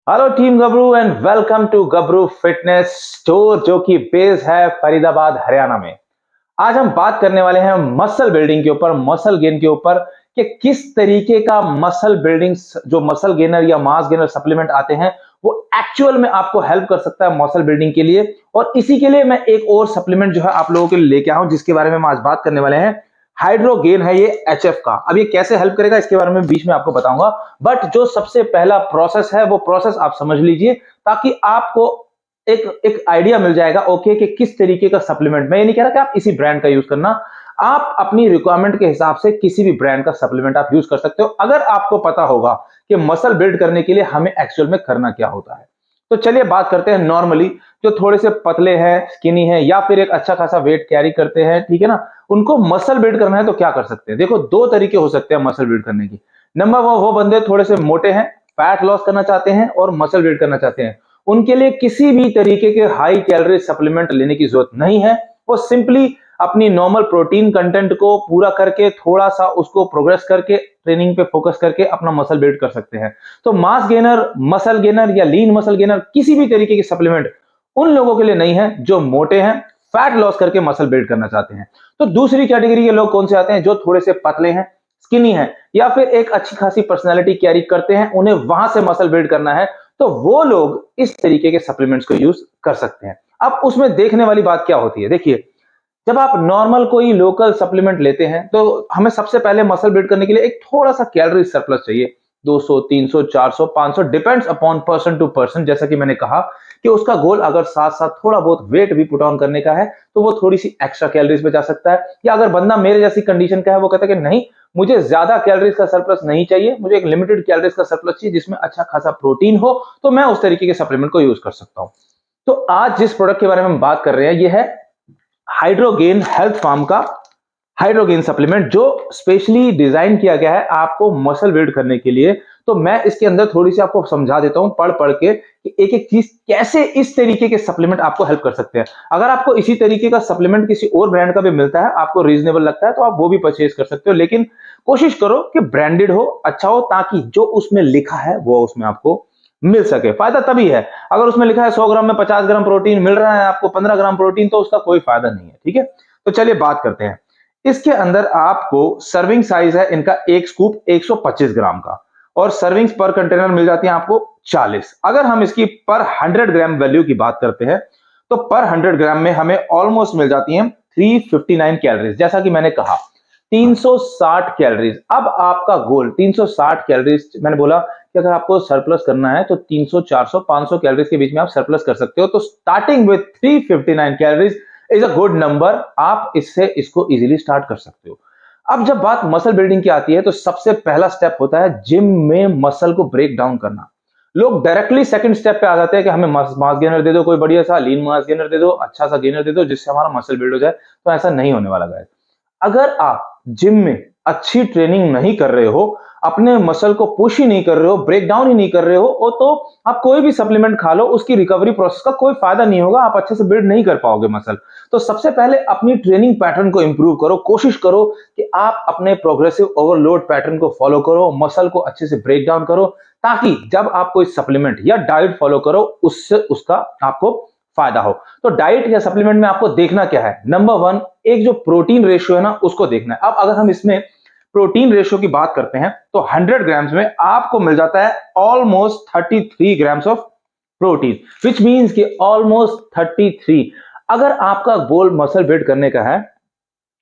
Hello team Gabru and welcome to Gabru fitness store जो कि base है फरीदाबाद हरियाणा में। आज हम बात करने वाले हैं मसल बिल्डिंग के ऊपर, मसल गेन के ऊपर कि किस तरीके का मसल बिल्डिंग जो मसल गेनर या मास गेनर सप्लीमेंट आते हैं वो एक्चुअल में आपको हेल्प कर सकता है मसल बिल्डिंग के लिए। और इसी के लिए मैं एक और सप्लीमेंट जो है आप लोगों के लिए लेके आया हूं जिसके बारे में हम आज बात करने वाले हैं। हाइड्रोगेन है ये एचएफ का। अब ये कैसे हेल्प करेगा इसके बारे में बीच में आपको बताऊंगा, बट जो सबसे पहला प्रोसेस है वो प्रोसेस आप समझ लीजिए ताकि आपको एक एक आइडिया मिल जाएगा ओके कि किस तरीके का सप्लीमेंट। मैं ये नहीं कह रहा कि आप इसी ब्रांड का यूज करना, आप अपनी रिक्वायरमेंट के हिसाब से किसी भी ब्रांड का सप्लीमेंट आप यूज कर सकते हो अगर आपको पता होगा कि मसल बिल्ड करने के लिए हमें एक्चुअल में करना क्या होता है। तो चलिए बात करते हैं नॉर्मली जो थोड़े से पतले हैं, स्किनी है या फिर एक अच्छा खासा वेट कैरी करते हैं, ठीक है ना, उनको मसल बिल्ड करना है तो क्या कर सकते हैं। देखो दो तरीके हो सकते हैं मसल बिल्ड करने की। नंबर वो बंदे थोड़े से मोटे हैं, फैट लॉस करना चाहते हैं और मसल बिल्ड करना चाहते हैं, उनके लिए किसी भी तरीके के हाई कैलोरी सप्लीमेंट लेने की जरूरत नहीं है। वो सिंपली अपनी नॉर्मल प्रोटीन कंटेंट को पूरा करके थोड़ा सा उसको प्रोग्रेस करके ट्रेनिंग पे फोकस करके अपना मसल बिल्ड कर सकते हैं। तो मास गेनर, मसल गेनर या लीन मसल गेनर किसी भी तरीके की सप्लीमेंट उन लोगों के लिए नहीं है जो मोटे हैं, फैट लॉस करके मसल बिल्ड करना चाहते हैं। तो दूसरी कैटेगरी के लोग कौन से आते हैं? जो थोड़े से पतले हैं, स्किनी है या फिर एक अच्छी खासी पर्सनालिटी कैरी करते हैं, उन्हें वहां से मसल बिल्ड करना है, तो वो लोग इस तरीके के सप्लीमेंट्स को यूज कर सकते हैं। अब उसमें देखने वाली बात क्या होती है, देखिए जब आप नॉर्मल कोई लोकल सप्लीमेंट लेते हैं तो हमें सबसे पहले मसल बिल्ड करने के लिए एक थोड़ा सा कैलोरी सरप्लस चाहिए। 200, 300, 400, 500 depends upon person to person. जैसा कि मैंने कहा कि उसका गोल अगर साथ साथ थोड़ा बहुत वेट भी पुट ऑन करने का है तो वो थोड़ी सी एक्स्ट्रा कैलोरीज पे जा सकता है। या अगर बंदा मेरे जैसी कंडीशन का है, वो कहता है कि नहीं मुझे ज्यादा कैलोरीज का सरप्लस नहीं चाहिए, मुझे एक लिमिटेड कैलोरीज का सरप्लस चाहिए जिसमें अच्छा खासा प्रोटीन हो, तो मैं उस तरीके के सप्लीमेंट को यूज कर सकता हूं। तो आज जिस प्रोडक्ट के बारे में हम बात कर रहे हैं ये है हाइड्रोगेन हेल्थ फार्म का हाइड्रोगेन सप्लीमेंट जो स्पेशली डिजाइन किया गया है आपको मसल बिल्ड करने के लिए। तो मैं इसके अंदर थोड़ी सी आपको समझा देता हूं पढ़ पढ़ के कि एक एक चीज कैसे इस तरीके के सप्लीमेंट आपको हेल्प कर सकते हैं। अगर आपको इसी तरीके का सप्लीमेंट किसी और ब्रांड का भी मिलता है, आपको रीजनेबल लगता है, तो आप वो भी परचेज कर सकते हो, लेकिन कोशिश करो कि ब्रांडेड हो, अच्छा हो, ताकि जो उसमें लिखा है वो उसमें आपको मिल सके। फायदा तभी है अगर उसमें लिखा है 100 ग्राम में 50 ग्राम प्रोटीन मिल रहा है आपको 15 ग्राम प्रोटीन, तो उसका कोई फायदा नहीं है। ठीक है, तो चलिए बात करते हैं। इसके अंदर आपको सर्विंग साइज है इनका एक स्कूप 125 ग्राम का, और सर्विंग्स पर कंटेनर मिल जाती है आपको 40। अगर हम इसकी पर 100 ग्राम वैल्यू की बात करते हैं तो पर 100 ग्राम में हमें ऑलमोस्ट मिल जाती है 359 कैलोरीज। जैसा कि मैंने कहा 360 कैलोरीज। अब आपका गोल 360 कैलोरीज, मैंने बोला कि अगर आपको सरप्लस करना है तो 300, 400, 500 कैलोरीज के बीच में आप सरप्लस कर सकते हो। तो starting with 359 calories is a good number, आप इससे इसको इजीली स्टार्ट कर सकते हो। अब जब बात मसल बिल्डिंग की आती है तो सबसे पहला स्टेप होता है जिम में मसल को ब्रेक डाउन करना। लोग डायरेक्टली सेकंड स्टेप पे आ जाते हैं कि हमें मास गेनर दे दो, कोई बढ़िया सा लीन मास गेनर दे दो, अच्छा सा गेनर दे दो जिससे हमारा मसल बिल्ड हो जाए। तो ऐसा नहीं होने वाला गाइस। अगर आप जिम में अच्छी ट्रेनिंग नहीं कर रहे हो, अपने मसल को पुश ही नहीं कर रहे हो, ब्रेक डाउन ही नहीं कर रहे हो, तो आप कोई भी सप्लीमेंट खा लो, उसकी रिकवरी प्रोसेस का कोई फायदा नहीं होगा, आप अच्छे से बिल्ड नहीं कर पाओगे मसल। तो सबसे पहले अपनी ट्रेनिंग पैटर्न को इंप्रूव करो, कोशिश करो कि आप अपने प्रोग्रेसिव ओवरलोड पैटर्न को फॉलो करो, मसल को अच्छे से ब्रेक डाउन करो, ताकि जब आप कोई सप्लीमेंट या डाइट फॉलो करो उससे उसका आपको फायदा हो। तो डाइट या सप्लीमेंट में आपको देखना क्या है? नंबर वन, एक जो प्रोटीन रेशियो है ना उसको देखना है। अब अगर हम इसमें प्रोटीन रेशियो की बात करते हैं तो 100 ग्राम्स में आपको मिल जाता है almost 33 grams of protein, which means कि ऑलमोस्ट 33। अगर आपका गोल मसल बिल्ड करने का है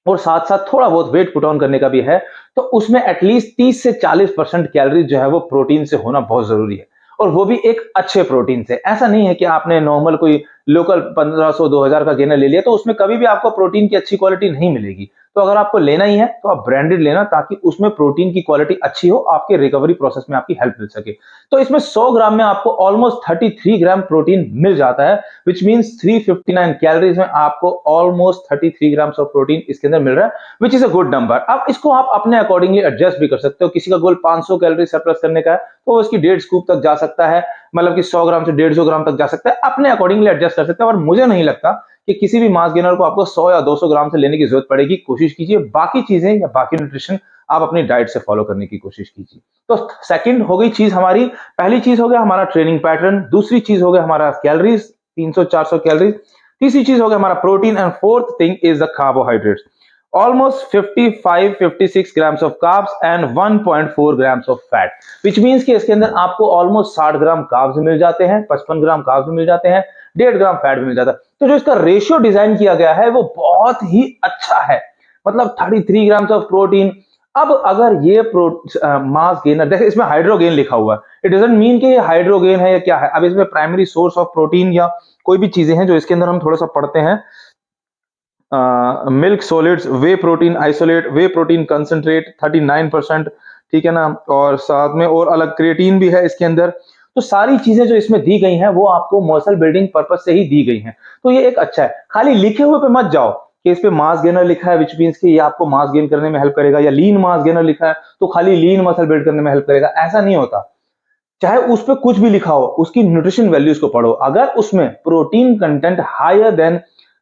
और साथ साथ थोड़ा बहुत वेट पुट ऑन करने का भी है, तो उसमें एटलीस्ट 30 से 40% कैलोरी जो है वो प्रोटीन से होना बहुत जरूरी है, और वो भी एक अच्छे प्रोटीन से। ऐसा नहीं है कि आपने नॉर्मल कोई लोकल 1500 2000 का गेनर ले लिया तो उसमें कभी भी आपको प्रोटीन की अच्छी क्वालिटी नहीं मिलेगी। तो अगर आपको लेना ही है तो आप ब्रांडेड लेना, ताकि उसमें प्रोटीन की क्वालिटी अच्छी हो, आपके रिकवरी प्रोसेस में आपकी हेल्प मिल सके। तो इसमें 100 ग्राम में आपको ऑलमोस्ट 33 ग्राम प्रोटीन मिल जाता है, विच मींस 359 कैलोरीज में आपको ऑलमोस्ट 33 ग्राम ऑफ प्रोटीन इसके अंदर मिल रहा है, which is a good number. अब इसको आप अपने अकॉर्डिंगली एडजस्ट भी कर सकते हो। किसी का गोल 500 कैलोरी सरप्लस करने का है तो वो इसकी 1.5 स्कूप तक जा सकता है, मतलब कि 100 ग्राम से 150 ग्राम तक जा सकता है, अपने अकॉर्डिंगली एडजस्ट कर सकता है। और मुझे नहीं लगता कि किसी भी मास गेनर को आपको 100 या 200 ग्राम से लेने की जरूरत पड़ेगी। कोशिश कीजिए बाकी चीजें या बाकी न्यूट्रिशन आप अपनी डाइट से फॉलो करने की कोशिश कीजिए। तो सेकंड हो गई चीज हमारी, पहली चीज हो गया हमारा ट्रेनिंग पैटर्न, दूसरी चीज हो गया हमारा कैलोरीज 300-400 कैलोरीज, तीसरी चीज हो गया हमारा protein, and fourth thing is the carbohydrates. Almost 55-56 grams of carbs and 1.4 grams of fat, which means कि इसके अंदर आपको ऑलमोस्ट 60 ग्राम कार्ब्स मिल जाते हैं, 55 ग्राम कार्ब्स मिल जाते हैं, 1.5 ग्राम फैट भी मिल जाता है। तो जो इसका रेशियो डिजाइन किया गया है वो बहुत ही अच्छा है, मतलब 33 ग्राम्स ऑफ प्रोटीन। अब अगर ये मास गेनर, देखिए इसमें हाइड्रोगेन लिखा हुआ है, इट डजंट मीन कि ये हाइड्रोगेन है या क्या है। अब इसमें प्राइमरी सोर्स ऑफ प्रोटीन या कोई भी चीजें हैं जो इसके अंदर हम थोड़ा सा पढ़ते हैं, मिल्क सॉलिड्स, वे प्रोटीन आइसोलेट, वे प्रोटीन कंसंट्रेट 39%, ठीक है ना, और साथ में और अलग क्रिएटिन भी है इसके अंदर। तो सारी चीजें जो इसमें दी गई हैं वो आपको मसल बिल्डिंग पर्पस से ही दी गई हैं। तो ये एक अच्छा है, खाली लिखे हुए पे मत जाओ कि इस पे मास गेनर लिखा है विच मींस कि ये आपको मास गेन करने में हेल्प करेगा, या लीन मास गेनर लिखा है तो खाली लीन मसल बिल्ड करने में हेल्प करेगा, ऐसा नहीं होता। चाहे उस पे कुछ भी लिखा हो, उसकी न्यूट्रिशन वैल्यूज को पढ़ो। अगर उसमें प्रोटीन कंटेंट हायर देन,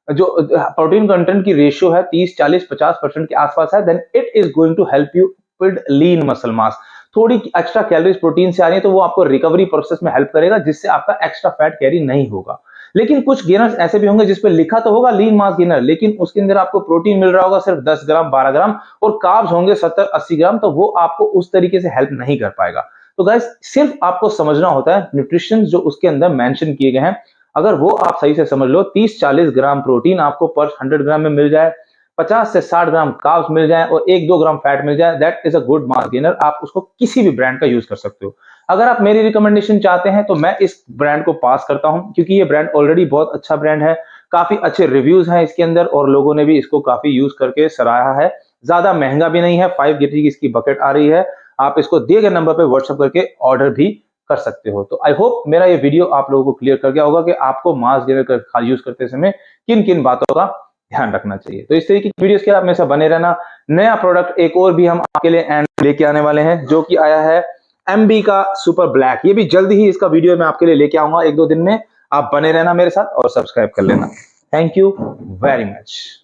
जो प्रोटीन कंटेंट की रेशियो है 30-40-50% के आसपास है, then it is going to help you build lean muscle mass. थोड़ी एक्स्ट्रा कैलोरीज प्रोटीन से आ रही है तो वो आपको रिकवरी प्रोसेस में हेल्प करेगा, जिससे आपका एक्स्ट्रा फैट कैरी नहीं होगा। लेकिन कुछ गेनर्स ऐसे भी होंगे जिसपे लिखा तो होगा लीन मास गेनर, लेकिन उसके अंदर आपको प्रोटीन मिल रहा होगा सिर्फ 10 ग्राम 12 ग्राम और कार्ब्स होंगे 70-80 ग्राम, तो वो आपको उस तरीके से हेल्प नहीं कर पाएगा। तो गाइस सिर्फ आपको समझना होता है न्यूट्रिशन जो उसके अंदर मेंशन किए गए हैं, अगर वो आप सही से समझ लो, 30-40 ग्राम प्रोटीन आपको पर 100 ग्राम में मिल जाए, 50 से 60 ग्राम कार्ब्स मिल जाए और 1-2 ग्राम फैट मिल जाए, that is a good mass gainer. आप उसको किसी भी ब्रांड का यूज कर सकते हो। अगर आप मेरी रिकमेंडेशन चाहते हैं तो मैं इस ब्रांड को पास करता हूं, क्योंकि ये ब्रांड ऑलरेडी बहुत अच्छा ब्रांड है, काफी अच्छे रिव्यूज हैं इसके अंदर और लोगों ने भी इसको काफी यूज करके सराहा है। ज्यादा महंगा भी नहीं है, 5 लीटर की इसकी बकेट आ रही है। आप इसको दिए गए नंबर पे व्हाट्सएप करके ऑर्डर भी कर सकते हो। तो आई होप मेरा ये वीडियो आप लोगों को क्लियर कर गया होगा कि आपको मास गेनर का यूज करते समय किन किन बातों का ध्यान रखना चाहिए। तो इस तरीके की वीडियोस के आप में से बने रहना। नया प्रोडक्ट एक और भी हम आपके लिए एंड लेके आने वाले हैं, जो कि आया है एमबी का सुपर ब्लैक। ये भी जल्दी ही इसका वीडियो मैं आपके लिए लेके आऊंगा 1-2 दिन में। आप बने रहना मेरे साथ और सब्सक्राइब कर लेना। Thank you very much.